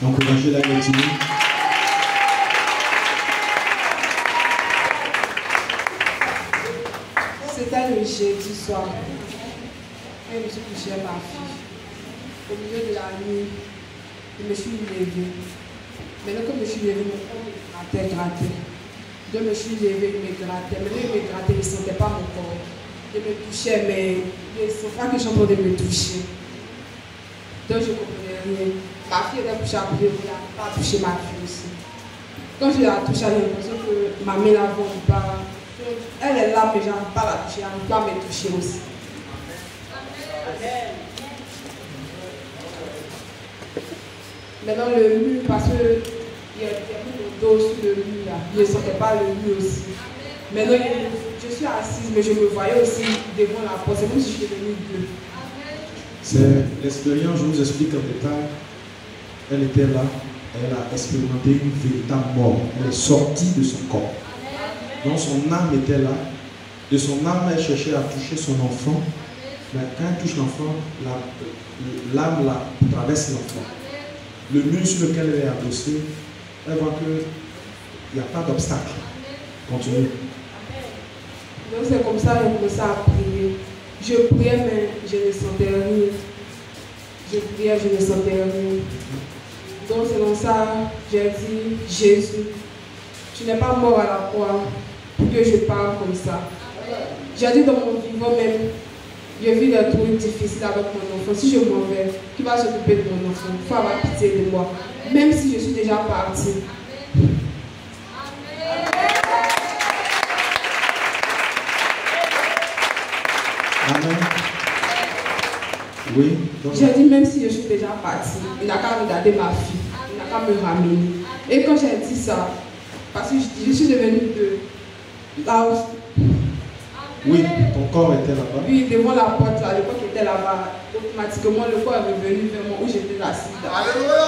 Encouragez la continuer. C'était le jeudi soir. Je me suis couché à ma fille. Au milieu de la nuit, je me suis levée. Maintenant que je me suis levée, mon corps me grattait. Je me suis levée, il me grattait. Maintenant, il me grattait, il ne sentait pas mon corps. Je me touchais, mais je ne sentais pas que je suis en train de me toucher. Donc, je ne comprenais rien. Ma fille était couchée après, elle n'a pas touché ma fille aussi. Quand je la touche, j'ai l'impression que ma main là ne vont pas. Elle est là, mais je n'arrive pas à la toucher, elle n'arrive pas à me toucher aussi. Amen. Maintenant, le mur, parce qu'il y a mis mon dos sur le mur là, je ne sentais pas le mur aussi. Maintenant, je suis assise, mais je me voyais aussi devant la porte. C'est comme si je suis devenue bleue. C'est l'expérience, je vous explique en détail. Elle était là, elle a expérimenté une véritable mort. Elle est sortie de son corps. Donc son âme était là. De son âme, elle cherchait à toucher son enfant. Mais quand elle touche l'enfant, l'âme traverse l'enfant. Le mur sur lequel elle est adossée, elle voit qu'il n'y a pas d'obstacle. Continue. Donc c'est comme ça que j'ai commencé à prier. Je priais, mais je ne sentais rien. Je priais, je ne sentais rien. Donc c'est dans ça j'ai dit, Jésus, tu n'es pas mort à la croix pour que je parle comme ça. J'ai dit dans mon vivant même, je vis des trucs difficiles avec mon enfant. Si je m'en vais, qui va s'occuper de mon enfant? Il faut avoir pitié de moi. Même si je suis déjà partie. Amen. Oui. J'ai dit même si je suis déjà partie, il n'a qu'à regarder ma fille. Il n'a qu'à me ramener. Et quand j'ai dit ça, parce que je suis devenue de là où... Oui, ton corps était là-bas. Oui, devant la porte, là, le corps qui était là-bas, automatiquement le corps est revenu vers moi où j'étais assise. Alléluia!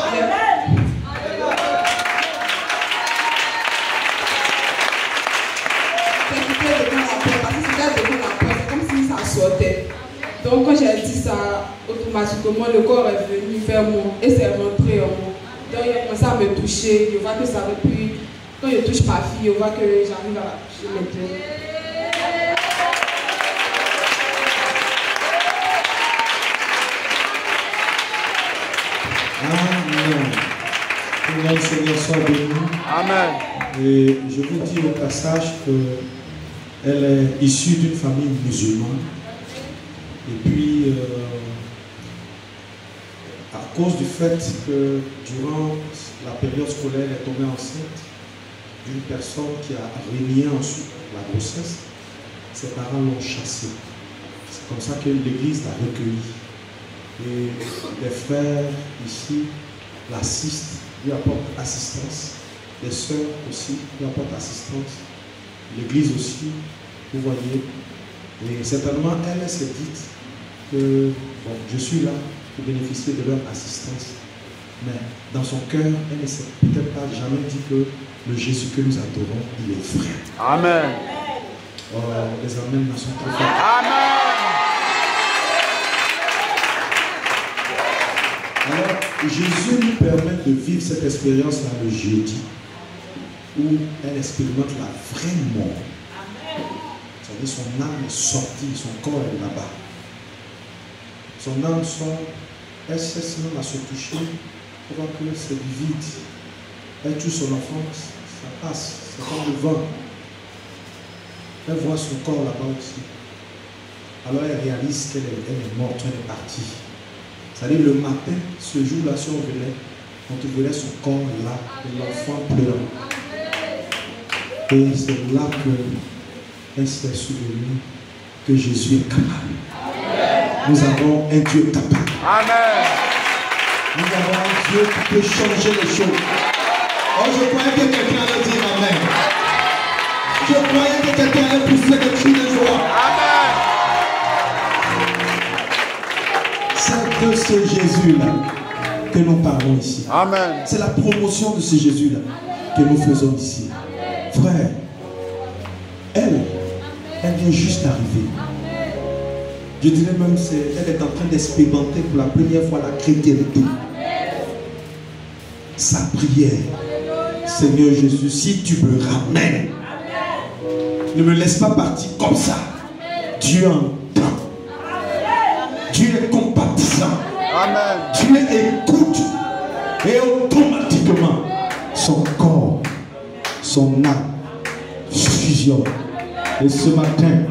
C'était devant la porte, parce que c'était devant la porte, c'est comme si ça sortait. Donc quand j'ai dit ça, automatiquement le corps est venu vers moi et c'est rentré en moi. Donc il a commencé à me toucher, je vois que ça va plus. Quand je touche ma fille, je vois que j'arrive à la toucher maintenant. Amen. Que notre Seigneur soit béni. Amen. Et je vous dis au passage qu'elle est issue d'une famille musulmane. Et puis, à cause du fait que durant la période scolaire, elle est tombée enceinte d'une personne qui a renié ensuite la grossesse, ses parents l'ont chassée. C'est comme ça que l'Église l'a recueillie. Et les frères ici l'assistent, lui apportent assistance. Les sœurs aussi lui apportent assistance. L'Église aussi, vous voyez. Et certainement, elle s'est dit que bon, je suis là pour bénéficier de leur assistance. Mais dans son cœur, elle ne s'est peut-être pas jamais dit que le Jésus que nous adorons, il est vrai. Amen. Oh, les amens sont trop forts. Amen. Alors, Jésus nous permet de vivre cette expérience-là le jeudi, où elle expérimente la vraie mort. C'est-à-dire son âme est sortie, son corps est là-bas. Son âme sort, elle cesse même à se toucher, pour voir que c'est du vide. Elle tue son enfant, ça passe, c'est comme le vent. Elle voit son corps là-bas aussi. Alors elle réalise qu'elle est morte, elle est partie. C'est-à-dire le matin, ce jour-là, si on venait, on trouverait son corps là, et l'enfant pleurant. Et c'est là qu'elle s'est souvenue que Jésus est capable. Amen. Nous avons un Dieu capable. Amen. Nous avons un Dieu qui peut changer les choses. Oh, je croyais que quelqu'un allait dire Amen. Je croyais que quelqu'un allait pousser des cris de joie. Amen. C'est de ce Jésus-là que nous parlons ici. Amen. C'est la promotion de ce Jésus-là que nous faisons ici. Frère, elle vient juste d'arriver. Je dirais même qu'elle est en train d'expérimenter pour la première fois la chrétienté. sa prière. Seigneur Jésus, si tu me ramènes, ne me laisse pas partir comme ça. Dieu entend. Dieu est compatissant. Dieu écoute. Et automatiquement, son corps, son âme fusionne. Et ce matin,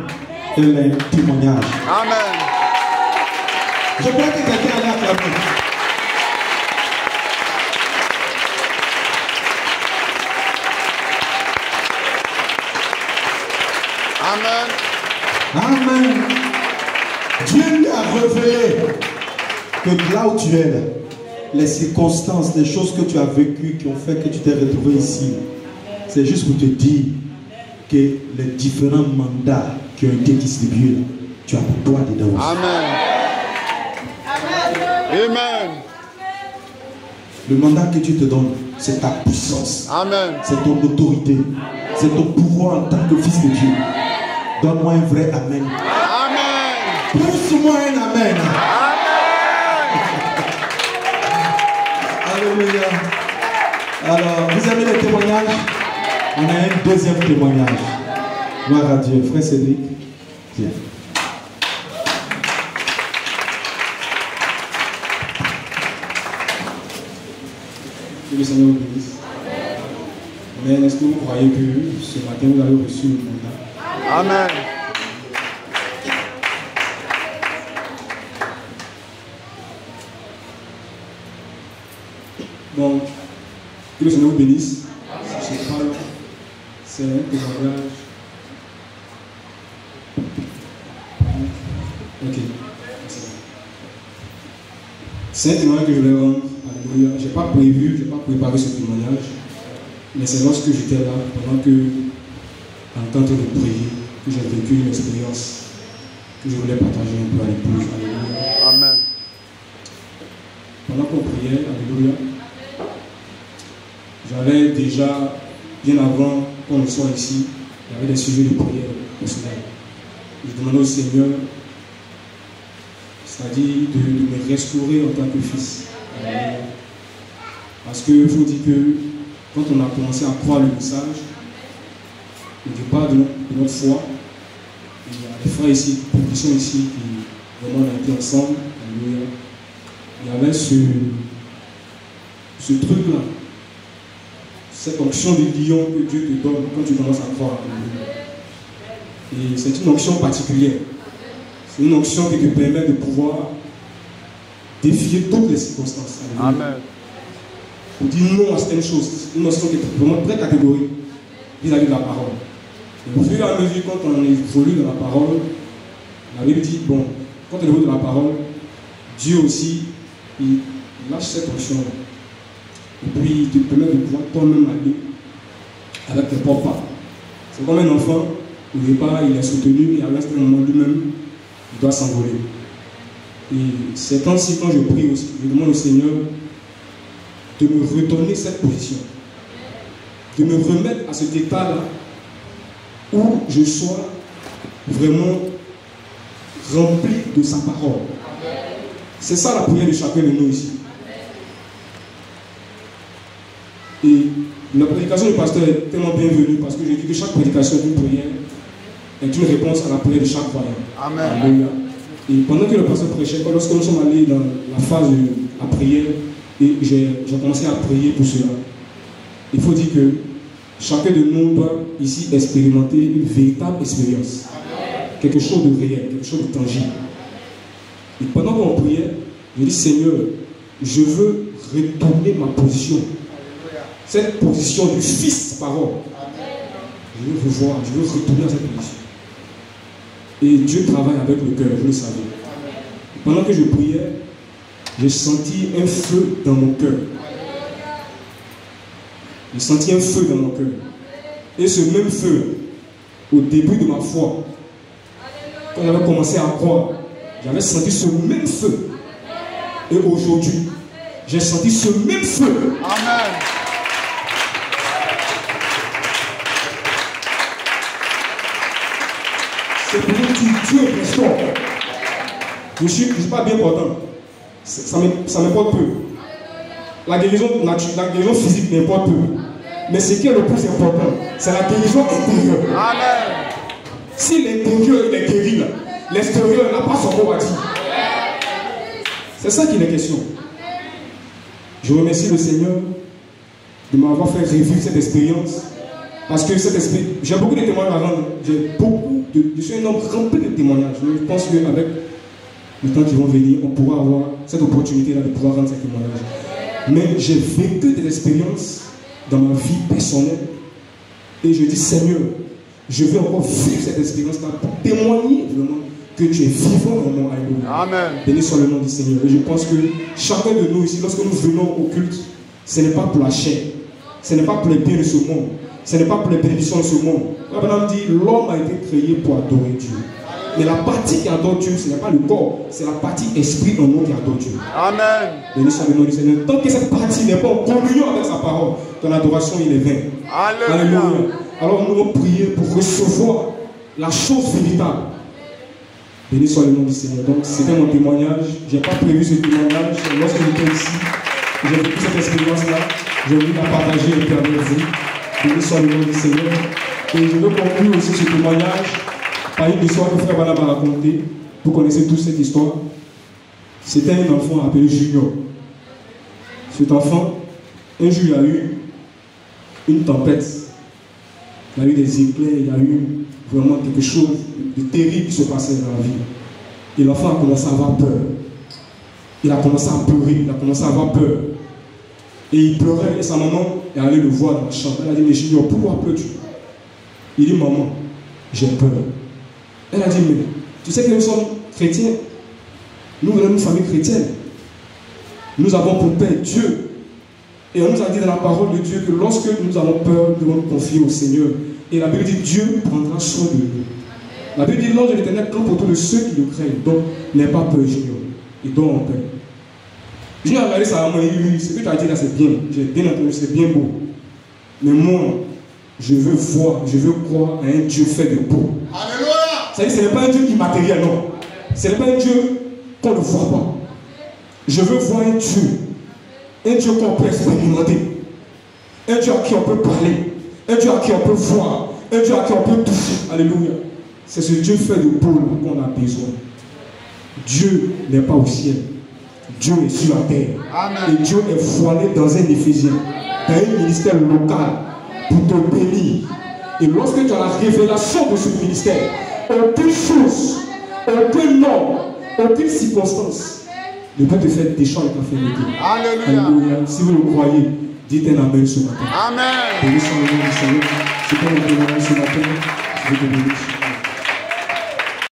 elle a un témoignage. Amen. Je crois que quelqu'un allait acclamer. Amen. Amen. Dieu lui a révélé que là où tu es, là, les circonstances, les choses que tu as vécues qui ont fait que tu t'es retrouvé ici, c'est juste pour te dire que les différents mandats qui ont été distribués, tu as pour toi dedans. Amen. Amen. Le mandat que Dieu te donne, c'est ta puissance. Amen. C'est ton autorité. C'est ton pouvoir en tant que fils de Dieu. Donne-moi un vrai Amen. Amen. Pousse-moi un Amen. Alléluia. Alors, vous avez les témoignages? On a un deuxième témoignage. Gloire à Dieu. Frère Cédric, viens. Que le Seigneur vous bénisse. Mais est-ce que vous croyez que ce matin vous avez reçu le mandat? Amen. Bon, que le Seigneur vous bénisse. Si je parle, c'est un témoignage. Ok. C'est un témoignage que je voulais rendre. Alléluia. Je n'ai pas prévu, je n'ai pas préparé ce témoignage. Mais c'est lorsque j'étais là, pendant que, en train de prier, que j'ai vécu une expérience que je voulais partager un peu à l'épouse. Alléluia. Amen. Pendant qu'on priait, alléluia, j'avais déjà, bien avant qu'on ne soit ici, il y avait des sujets de prière personnels. Je demandais au Seigneur, c'est-à-dire de me restaurer en tant que fils. Alléluia. Parce qu'il faut dire que quand on a commencé à croire le message, au départ de notre foi, il y a des frères ici, qui sont ici, qui vraiment on a été ensemble. Alléluia. Il y avait ce truc-là, cette onction de lion que Dieu te donne quand tu commences à croire. Et c'est une onction particulière. C'est une onction qui te permet de pouvoir défier toutes les circonstances. Amen. Pour dire non à certaines choses. Une onction qui est vraiment très catégorique vis-à-vis de la parole. Et au fur et à mesure, quand on évolue dans la parole, la Bible dit, bon, quand on évolue dans la parole, Dieu aussi, il lâche cette onction. Et puis, il te permet de pouvoir toi-même aller avec tes propres pas. C'est comme un enfant, au départ, il est soutenu et à l'instant moment lui-même, il doit s'envoler. Et c'est ainsi, quand je prie aussi, je demande au Seigneur de me retourner cette position, de me remettre à cet état-là où je sois vraiment rempli de sa parole. C'est ça la prière de chacun de nous ici. Et la prédication du pasteur est tellement bienvenue parce que je dis que chaque prédication d'une prière est une réponse à la prière de chaque croyant. Amen. Alléluia. Et pendant que le pasteur prêchait, lorsque nous sommes allés dans la phase de la prière, et j'ai commencé à prier pour cela. Il faut dire que chacun de nous doit ici expérimenter une véritable expérience. Quelque chose de réel, quelque chose de tangible. Et pendant qu'on priait, je dis Seigneur, je veux retourner ma position. Cette position du Fils parole. Je veux revoir, je veux retourner à cette position. Et Dieu travaille avec le cœur, vous le savez. Pendant que je priais, j'ai senti un feu dans mon cœur. J'ai senti un feu dans mon cœur. Et ce même feu, au début de ma foi, quand j'avais commencé à croire, j'avais senti ce même feu. Et aujourd'hui, j'ai senti ce même feu. Amen. C'est pour que Dieu restaure. Je ne suis pas bien portant. Ça m'importe peu. la guérison physique n'importe peu. Mais ce qui est le plus important, c'est la guérison intérieure. Amen. Si l'intérieur il est guéri, là, l'extérieur n'a pas son mot à dire. C'est ça qu'il est question. Je remercie le Seigneur de m'avoir fait revivre cette expérience. Parce que cette expérience, j'ai beaucoup de témoignages à rendre. Je suis un homme rempli de témoignages. Je pense qu'avec le temps qui va venir, on pourra avoir cette opportunité-là de pouvoir rendre ces témoignages. Mais j'ai vécu des expériences dans ma vie personnelle. Et je dis, Seigneur, je veux encore vivre cette expérience-là pour témoigner vraiment que tu es vivant dans mon Alléluia. Amen. Béni soit le nom du Seigneur. Et je pense que chacun de nous ici, lorsque nous venons au culte, ce n'est pas pour la chair, ce n'est pas pour les biens de ce monde, ce n'est pas pour les bénédictions de ce monde. Abraham dit, l'homme a été créé pour adorer Dieu. Mais la partie qui adore Dieu, ce n'est pas le corps, c'est la partie esprit en nous qui adore Dieu. Amen. Béni soit le nom du Seigneur. Tant que cette partie n'est pas en communion avec sa parole, ton adoration il est vaine. Alléluia. Alors nous allons prier pour recevoir la chose véritable. Béni soit le nom du Seigneur. Donc c'était mon témoignage. Je n'ai pas prévu ce témoignage. Lorsque j'étais ici, j'ai vécu cette expérience-là. J'ai voulu la partager et avec vous. Béni soit le nom du Seigneur. Et je veux conclure aussi ce témoignage par une histoire que Frère Banab a racontée. Vous connaissez tous cette histoire. C'était un enfant appelé Junior. Cet enfant, un jour, il a eu une tempête. Il y a eu des éclairs, il y a eu vraiment quelque chose de terrible qui se passait dans la vie. Et l'enfant a commencé à avoir peur. Il a commencé à pleurer, il a commencé à avoir peur. Et il pleurait, et sa maman est allée le voir dans la chambre. Elle a dit, mais Junior, pourquoi pleures-tu? Il dit, maman, j'ai peur. Elle a dit, mais tu sais que nous sommes chrétiens. Nous venons d'une famille chrétienne. Nous avons pour Père Dieu. Et on nous a dit dans la parole de Dieu que lorsque nous avons peur, nous devons nous confier au Seigneur. Et la Bible dit, Dieu prendra soin de nous. La Bible dit, l'ange de l'Éternel campe autour de ceux qui le craignent. Donc, n'aie pas peur, Junior. Et donc en paix. Junior a regardé sa maman et dit, oui, ce que tu as dit là, c'est bien. J'ai bien entendu, c'est bien beau. Mais moi, je veux voir, je veux croire à un Dieu fait de peau. Alléluia. Ça dit, ce n'est pas un Dieu immatériel, non. Ce n'est pas un Dieu qu'on ne voit pas. Je veux voir un Dieu qu'on peut expérimenter, un Dieu à qui on peut parler, un Dieu à qui on peut voir, un Dieu à qui on peut toucher. Alléluia. C'est ce Dieu fait de peau qu'on a besoin. Dieu n'est pas au ciel. Dieu est sur la terre. Amen. Et Dieu est voilé dans un Éphésien, dans un ministère local pour te bénir. Et lorsque tu as la révélation de ce ministère, aucune chose, aucun nom, aucune circonstance ne peut te faire déchanter ta féminité. Alléluia. Alléluia. Si vous le croyez, dites un amen ce matin. Amen. Béni soit le nom du Seigneur. C'est pas mon témoignage ce matin. Je vous bénisse.